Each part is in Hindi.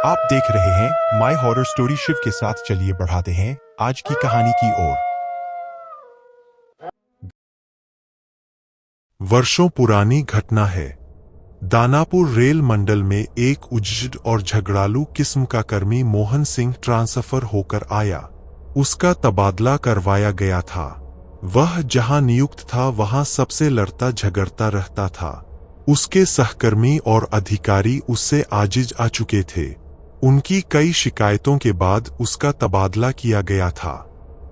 आप देख रहे हैं माय हॉरर स्टोरी शिव के साथ। चलिए बढ़ाते हैं आज की कहानी की ओर। वर्षों पुरानी घटना है। दानापुर रेल मंडल में एक उज्जड और झगड़ालू किस्म का कर्मी मोहन सिंह ट्रांसफर होकर आया। उसका तबादला करवाया गया था। वह जहां नियुक्त था वहां सबसे लड़ता झगड़ता रहता था। उसके सहकर्मी और अधिकारी उससे आजिज आ चुके थे। उनकी कई शिकायतों के बाद उसका तबादला किया गया था।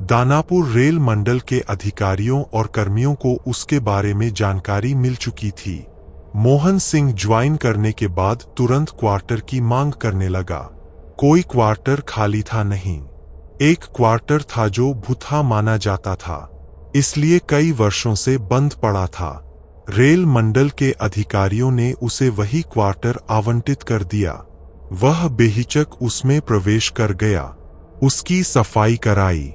दानापुर रेल मंडल के अधिकारियों और कर्मियों को उसके बारे में जानकारी मिल चुकी थी। मोहन सिंह ज्वाइन करने के बाद तुरंत क्वार्टर की मांग करने लगा। कोई क्वार्टर खाली था नहीं। एक क्वार्टर था जो भूथा माना जाता था, इसलिए कई वर्षों से बंद पड़ा था। रेल मंडल के अधिकारियों ने उसे वही क्वार्टर आवंटित कर दिया। वह बेहिचक उसमें प्रवेश कर गया। उसकी सफाई कराई,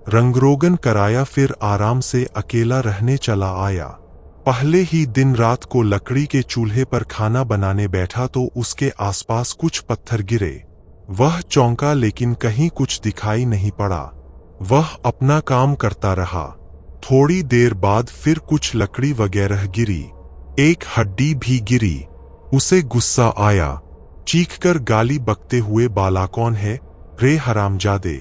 रंगरोगन कराया, फिर आराम से अकेला रहने चला आया। पहले ही दिन रात को लकड़ी के चूल्हे पर खाना बनाने बैठा तो उसके आसपास कुछ पत्थर गिरे। वह चौंका, लेकिन कहीं कुछ दिखाई नहीं पड़ा। वह अपना काम करता रहा। थोड़ी देर बाद फिर कुछ लकड़ी वगैरह गिरी। एक हड्डी भी गिरी। उसे गुस्सा आया। चीखकर गाली बकते हुए, बाला कौन है रे हरामजादे,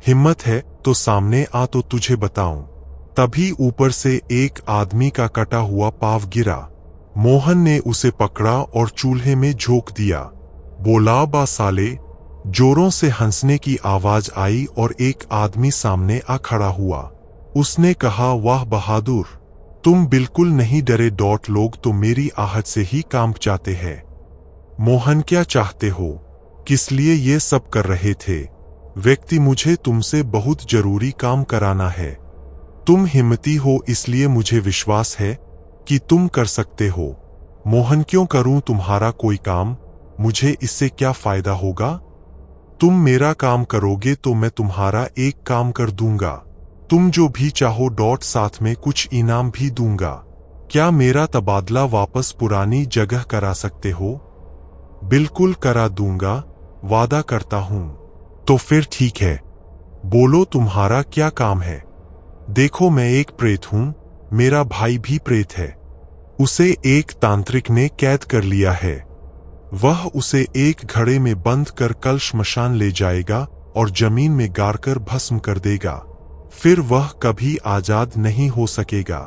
हिम्मत है तो सामने आ तो तुझे बताऊं। तभी ऊपर से एक आदमी का कटा हुआ पाव गिरा। मोहन ने उसे पकड़ा और चूल्हे में झोंक दिया। बोला, बा साले। जोरों से हंसने की आवाज आई और एक आदमी सामने आ खड़ा हुआ। उसने कहा, वाह बहादुर, तुम बिल्कुल नहीं डरे। लोग तो मेरी आहट से ही कांप जाते हैं। मोहन, क्या चाहते हो? किस लिए ये सब कर रहे थे? व्यक्ति, मुझे तुमसे बहुत जरूरी काम कराना है। तुम हिम्मती हो इसलिए मुझे विश्वास है कि तुम कर सकते हो। मोहन, क्यों करूं तुम्हारा कोई काम? मुझे इससे क्या फायदा होगा? तुम मेरा काम करोगे तो मैं तुम्हारा एक काम कर दूंगा। तुम जो भी चाहो, साथ में कुछ इनाम भी दूंगा। क्या मेरा तबादला वापस पुरानी जगह करा सकते हो? बिल्कुल करा दूंगा, वादा करता हूं। तो फिर ठीक है, बोलो तुम्हारा क्या काम है? देखो, मैं एक प्रेत हूं, मेरा भाई भी प्रेत है। उसे एक तांत्रिक ने कैद कर लिया है। वह उसे एक घड़े में बंद कर कल श्मशान ले जाएगा और जमीन में गाड़कर भस्म कर देगा। फिर वह कभी आजाद नहीं हो सकेगा।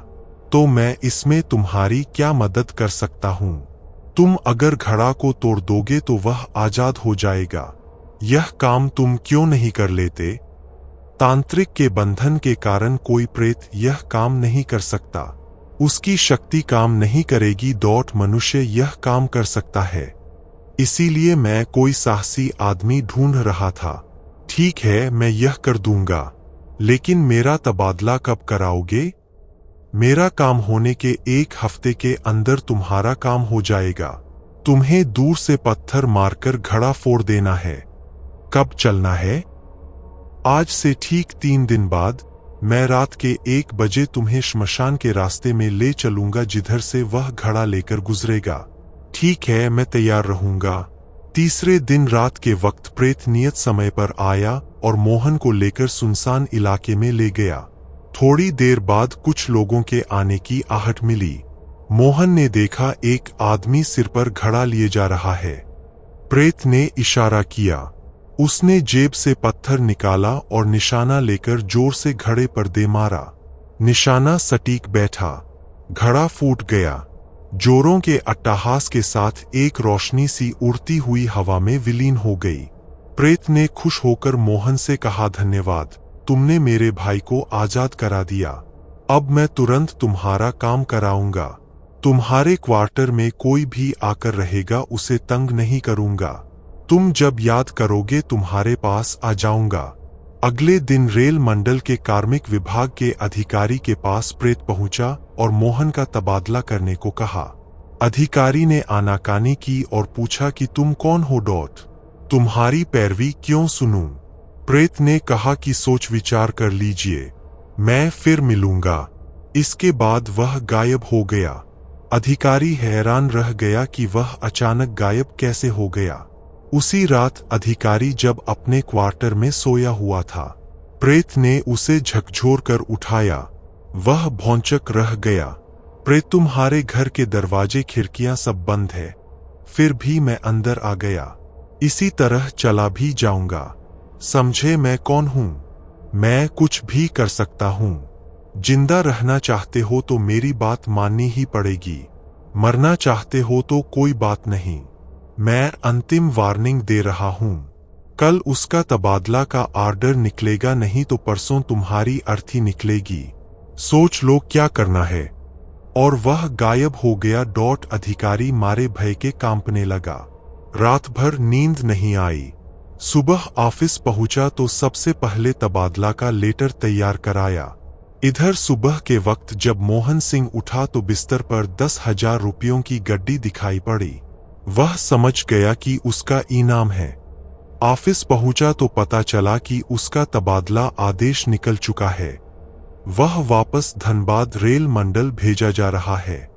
तो मैं इसमें तुम्हारी क्या मदद कर सकता हूं? तुम अगर घड़ा को तोड़ दोगे तो वह आजाद हो जाएगा। यह काम तुम क्यों नहीं कर लेते? तांत्रिक के बंधन के कारण कोई प्रेत यह काम नहीं कर सकता। उसकी शक्ति काम नहीं करेगी। मनुष्य यह काम कर सकता है। इसीलिए मैं कोई साहसी आदमी ढूंढ रहा था। ठीक है, मैं यह कर दूंगा, लेकिन मेरा तबादला कब कराओगे? मेरा काम होने के एक हफ्ते के अंदर तुम्हारा काम हो जाएगा। तुम्हें दूर से पत्थर मारकर घड़ा फोड़ देना है। कब चलना है? आज से ठीक 3 दिन बाद। मैं रात के 1 बजे तुम्हें श्मशान के रास्ते में ले चलूंगा, जिधर से वह घड़ा लेकर गुजरेगा। ठीक है, मैं तैयार रहूंगा। तीसरे दिन रात के वक्त प्रेत नियत समय पर आया और मोहन को लेकर सुनसान इलाके में ले गया। थोड़ी देर बाद कुछ लोगों के आने की आहट मिली। मोहन ने देखा एक आदमी सिर पर घड़ा लिए जा रहा है। प्रेत ने इशारा किया। उसने जेब से पत्थर निकाला और निशाना लेकर जोर से घड़े पर दे मारा। निशाना सटीक बैठा। घड़ा फूट गया। जोरों के अट्टहास के साथ एक रोशनी सी उड़ती हुई हवा में विलीन हो गई। प्रेत ने खुश होकर मोहन से कहा, धन्यवाद, तुमने मेरे भाई को आजाद करा दिया। अब मैं तुरंत तुम्हारा काम कराऊंगा। तुम्हारे क्वार्टर में कोई भी आकर रहेगा उसे तंग नहीं करूंगा। तुम जब याद करोगे तुम्हारे पास आ जाऊंगा। अगले दिन रेल मंडल के कार्मिक विभाग के अधिकारी के पास प्रेत पहुंचा और मोहन का तबादला करने को कहा। अधिकारी ने आनाकानी की और पूछा कि तुम कौन हो? तुम्हारी पैरवी क्यों सुनूं? प्रेत ने कहा कि सोच विचार कर लीजिए, मैं फिर मिलूंगा। इसके बाद वह गायब हो गया। अधिकारी हैरान रह गया कि वह अचानक गायब कैसे हो गया। उसी रात अधिकारी जब अपने क्वार्टर में सोया हुआ था, प्रेत ने उसे झकझोर कर उठाया। वह भौंचक रह गया। प्रेत, तुम्हारे घर के दरवाजे खिड़कियां सब बंद है, फिर भी मैं अंदर आ गया। इसी तरह चला भी जाऊंगा। समझे मैं कौन हूं? मैं कुछ भी कर सकता हूं। जिंदा रहना चाहते हो तो मेरी बात माननी ही पड़ेगी, मरना चाहते हो तो कोई बात नहीं। मैं अंतिम वार्निंग दे रहा हूं। कल उसका तबादला का ऑर्डर निकलेगा, नहीं तो परसों तुम्हारी अर्थी निकलेगी। सोच लो क्या करना है। और वह गायब हो गया। अधिकारी मारे भय के कांपने लगा। रात भर नींद नहीं आई। सुबह ऑफिस पहुंचा तो सबसे पहले तबादला का लेटर तैयार कराया। इधर सुबह के वक्त जब मोहन सिंह उठा तो बिस्तर पर 10,000 रुपयों की गड्डी दिखाई पड़ी। वह समझ गया कि उसका इनाम है। ऑफिस पहुंचा तो पता चला कि उसका तबादला आदेश निकल चुका है। वह वापस धनबाद रेल मंडल भेजा जा रहा है।